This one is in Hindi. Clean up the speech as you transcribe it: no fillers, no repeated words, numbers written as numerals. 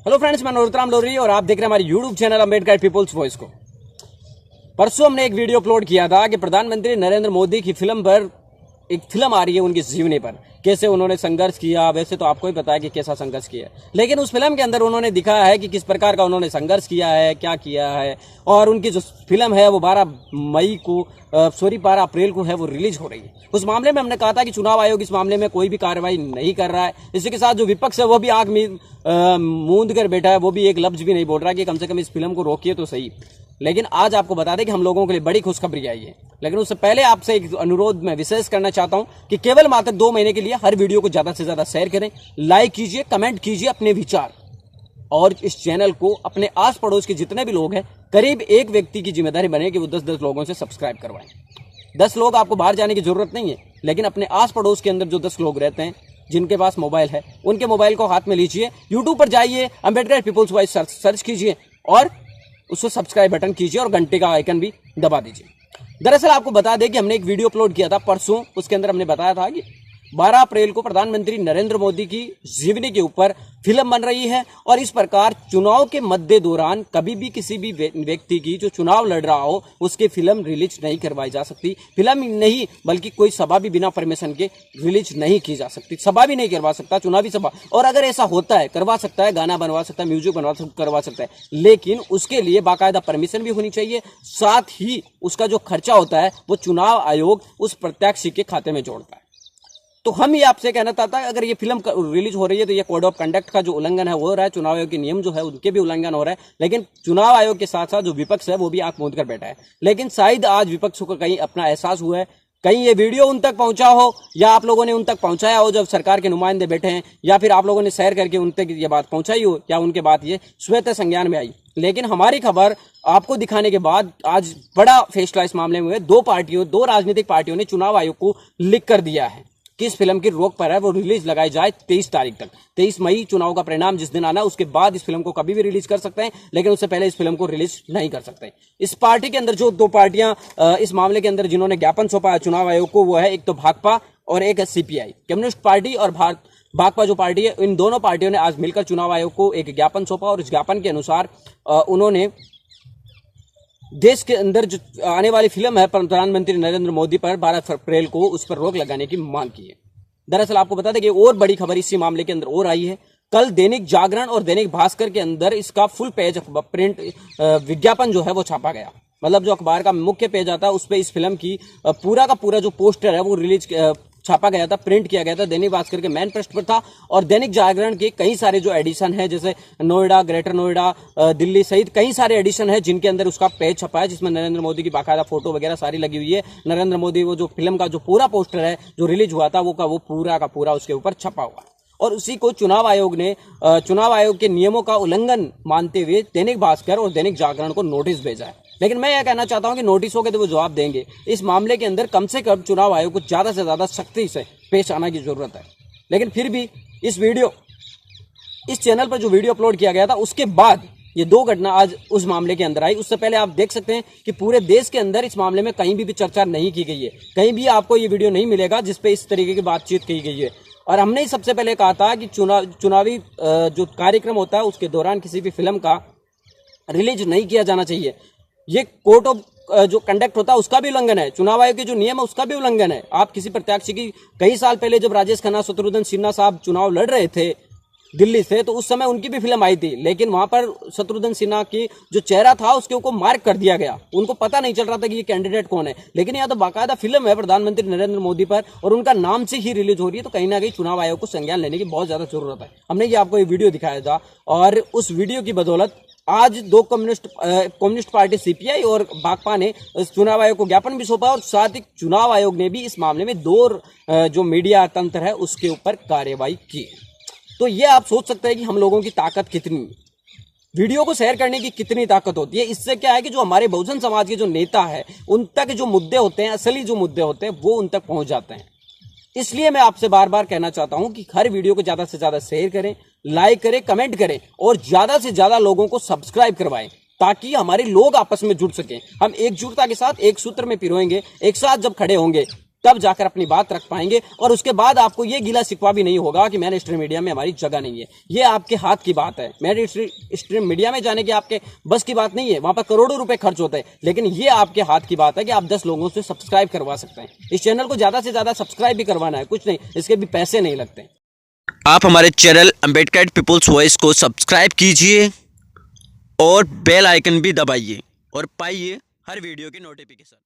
हेलो फ्रेंड्स, मैं नरोत्तम लोरी और आप देख रहे हैं हमारे YouTube channel Ambedkar people's voice को। परसों हमने एक वीडियो अपलोड किया था कि प्रधानमंत्री नरेंद्र मोदी की फिल्म पर एक फिल्म आ रही है उनकी जीवनी पर, कैसे उन्होंने संघर्ष किया। वैसे तो आपको ही पता है कि कैसा संघर्ष किया, लेकिन उस फिल्म के अंदर उन्होंने दिखाया है कि किस प्रकार का उन्होंने संघर्ष किया है, क्या किया है। और उनकी जो फिल्म है वो 12 अप्रैल को है वो रिलीज हो रही है। उस मामले में हमने कहा था कि चुनाव आयोग इस मामले में कोई भी कार्रवाई नहीं कर रहा है। इसी के साथ जो विपक्ष है वो भी आंख मूंद कर बैठा है, वो भी एक लफ्ज भी नहीं बोल रहा कि कम से कम इस फिल्म को रोकिए तो सही। लेकिन आज आपको बता दें कि हम लोगों के लिए बड़ी खुशखबरी आई है। लेकिन उससे पहले आपसे एक अनुरोध मैं विशेष करना चाहता हूं कि केवल मात्र 2 महीने के लिए हर वीडियो को ज्यादा से ज्यादा शेयर करें, लाइक कीजिए, कमेंट कीजिए अपने विचार, और इस चैनल को अपने आस पड़ोस के जितने भी लोग हैं, करीब एक व्यक्ति की जिम्मेदारी बने कि वो 10-10 लोगों से सब्सक्राइब करवाएं। 10 लोग, आपको बाहर जाने की जरूरत नहीं है, लेकिन अपने आस पड़ोस के अंदर जो 10 लोग रहते हैं जिनके पास मोबाइल है, उनके मोबाइल को हाथ में लीजिए, यूट्यूब पर जाइए, अम्बेडकर पीपल्स वॉइस सर्च कीजिए और उसको सब्सक्राइब बटन कीजिए और घंटे का आइकन भी दबा दीजिए। दरअसल आपको बता दें कि हमने एक वीडियो अपलोड किया था परसों, उसके अंदर हमने बताया था कि 12 अप्रैल को प्रधानमंत्री नरेंद्र मोदी की जीवनी के ऊपर फिल्म बन रही है और इस प्रकार चुनाव के मध्य दौरान कभी भी किसी भी व्यक्ति की जो चुनाव लड़ रहा हो उसकी फिल्म रिलीज नहीं करवाई जा सकती। फिल्म नहीं बल्कि कोई सभा भी बिना परमिशन के रिलीज नहीं की जा सकती। सभा भी नहीं करवा सकता, चुनावी सभा, और अगर ऐसा होता है करवा सकता है, गाना बनवा सकता है, म्यूजिक करवा सकता है, लेकिन उसके लिए बाकायदा परमिशन भी होनी चाहिए। साथ ही उसका जो खर्चा होता है वो चुनाव आयोग उस प्रत्याशी के खाते में जोड़ता है। तो हम ये आपसे कहना चाहता है, अगर ये फिल्म रिलीज हो रही है तो ये कोड ऑफ कंडक्ट का जो उल्लंघन है वो हो रहा है, चुनाव आयोग के नियम जो है उनके भी उल्लंघन हो रहा है। लेकिन चुनाव आयोग के साथ साथ जो विपक्ष है वो भी आंख मूंद कर बैठा है। लेकिन शायद आज विपक्ष को कहीं अपना एहसास हुआ है, कहीं ये वीडियो उन तक पहुंचा हो या आप लोगों ने उन तक पहुंचाया हो जब सरकार के नुमाइंदे बैठे हैं, या फिर आप लोगों ने शेयर करके उन तक ये बात पहुंचाई हो, या उनके बात ये स्वतः संज्ञान में आई। लेकिन हमारी खबर आपको दिखाने के बाद आज बड़ा फैसला इस मामले में हुआ। 2 राजनीतिक पार्टियों ने चुनाव आयोग को लिख कर दिया है कि इस फिल्म की रोक पर है वो रिलीज लगाई जाए 23 तारीख तक। 23 मई चुनाव का परिणाम जिस दिन आना, उसके बाद इस फिल्म को कभी भी रिलीज कर सकते हैं, लेकिन उससे पहले इस फिल्म को रिलीज नहीं कर सकते। इस पार्टी के अंदर जो 2 पार्टियां इस मामले के अंदर जिन्होंने ज्ञापन सौंपा है चुनाव आयोग को, वो है एक तो भाकपा और एक है सीपीआई, कम्युनिस्ट पार्टी। और भाकपा जो पार्टी है, इन दोनों पार्टियों ने आज मिलकर चुनाव आयोग को एक ज्ञापन सौंपा और इस ज्ञापन के अनुसार उन्होंने देश के अंदर जो आने वाली फिल्म है प्रधानमंत्री नरेंद्र मोदी पर 12 अप्रैल को उस पर रोक लगाने की मांग की है। दरअसल आपको बता दें कि और बड़ी खबर इसी मामले के अंदर और आई है। कल दैनिक जागरण और दैनिक भास्कर के अंदर इसका फुल पेज प्रिंट विज्ञापन जो है वो छापा गया। मतलब जो अखबार का मुख्य पेज आता है उस पर इस फिल्म की पूरा का पूरा जो पोस्टर है वो रिलीज छापा गया था, प्रिंट किया गया था। दैनिक भास्कर के मेन पृष्ठ पर था और दैनिक जागरण के कई सारे जो एडिशन है, जैसे नोएडा, ग्रेटर नोएडा, दिल्ली सहित कई सारे एडिशन है जिनके अंदर उसका पेज छपा है, जिसमें नरेंद्र मोदी की बाकायदा फोटो वगैरह सारी लगी हुई है। नरेंद्र मोदी वो जो फिल्म का जो पूरा पोस्टर है जो रिलीज हुआ था वो पूरा का पूरा उसके ऊपर छपा हुआ है। और उसी को चुनाव आयोग ने चुनाव आयोग के नियमों का उल्लंघन मानते हुए दैनिक भास्कर और दैनिक जागरण को नोटिस भेजा है। लेकिन मैं यह कहना चाहता हूं कि नोटिसों के तो वो जवाब देंगे। इस मामले के अंदर कम से कम चुनाव आयोग को ज्यादा से ज्यादा सख्ती से पेश आने की जरूरत है। लेकिन फिर भी इस चैनल पर जो वीडियो अपलोड किया गया था उसके बाद ये 2 घटना आज उस मामले के अंदर आई। उससे पहले आप देख सकते हैं कि पूरे देश के अंदर इस मामले में कहीं भी चर्चा नहीं की गई है। कहीं भी आपको ये वीडियो नहीं मिलेगा जिसपे इस तरीके की बातचीत की गई है। और हमने ही सबसे पहले कहा था कि चुनावी जो कार्यक्रम होता है उसके दौरान किसी भी फिल्म का रिलीज नहीं किया जाना चाहिए। ये कोर्ट ऑफ जो कंडक्ट होता है उसका भी उल्लंघन है, चुनाव आयोग के जो नियम है उसका भी उल्लंघन है। आप किसी प्रत्याशी की कई साल पहले जब राजेश खन्ना, शत्रुघ्न सिन्हा साहब चुनाव लड़ रहे थे दिल्ली से, तो उस समय उनकी भी फिल्म आई थी, लेकिन वहां पर शत्रुघ्न सिन्हा की जो चेहरा था उसके ऊपर मार्क कर दिया गया। उनको पता नहीं चल रहा था कि ये कैंडिडेट कौन है। लेकिन यहाँ तो बाकायदा फिल्म है प्रधानमंत्री नरेंद्र मोदी पर और उनका नाम से ही रिलीज हो रही है, तो कहीं ना कहीं चुनाव आयोग को संज्ञान लेने की बहुत ज्यादा जरूरत है। हमने ये आपको ये वीडियो दिखाया था और उस वीडियो की बदौलत आज 2 कम्युनिस्ट पार्टी सीपीआई और भाकपा ने चुनाव आयोग को ज्ञापन भी सौंपा और साथ ही चुनाव आयोग ने भी इस मामले में 2 जो मीडिया तंत्र है उसके ऊपर कार्रवाई की। तो ये आप सोच सकते हैं कि हम लोगों की ताकत कितनी, वीडियो को शेयर करने की कितनी ताकत होती है। इससे क्या है कि जो हमारे बहुजन समाज के जो नेता है उन तक जो मुद्दे होते हैं, असली जो मुद्दे होते हैं वो उन तक पहुंच जाते हैं। इसलिए मैं आपसे बार बार कहना चाहता हूं कि हर वीडियो को ज्यादा से ज्यादा शेयर करें, लाइक करें, कमेंट करें और ज्यादा से ज्यादा लोगों को सब्सक्राइब करवाएं, ताकि हमारे लोग आपस में जुड़ सकें। हम एकजुटता के साथ एक सूत्र में पिरोएंगे, एक साथ जब खड़े होंगे तब जाकर अपनी बात रख पाएंगे, और उसके बाद आपको ये गिला शिकवा भी नहीं होगा कि मैन स्ट्रीम मीडिया में हमारी जगह नहीं है। ये आपके हाथ की बात है। मैन स्ट्रीम मीडिया में जाने की आपके बस की बात नहीं है, वहां पर करोड़ों रुपए खर्च होते हैं, लेकिन ये आपके हाथ की बात है कि आप 10 लोगों से सब्सक्राइब करवा सकते हैं। इस चैनल को ज्यादा से ज्यादा सब्सक्राइब भी करवाना है, कुछ नहीं, इसके भी पैसे नहीं लगते। आप हमारे चैनल अम्बेडकर पीपुल्स वॉइस को सब्सक्राइब कीजिए और बेल आइकन भी दबाइए और पाइए हर वीडियो की नोटिफिकेशन।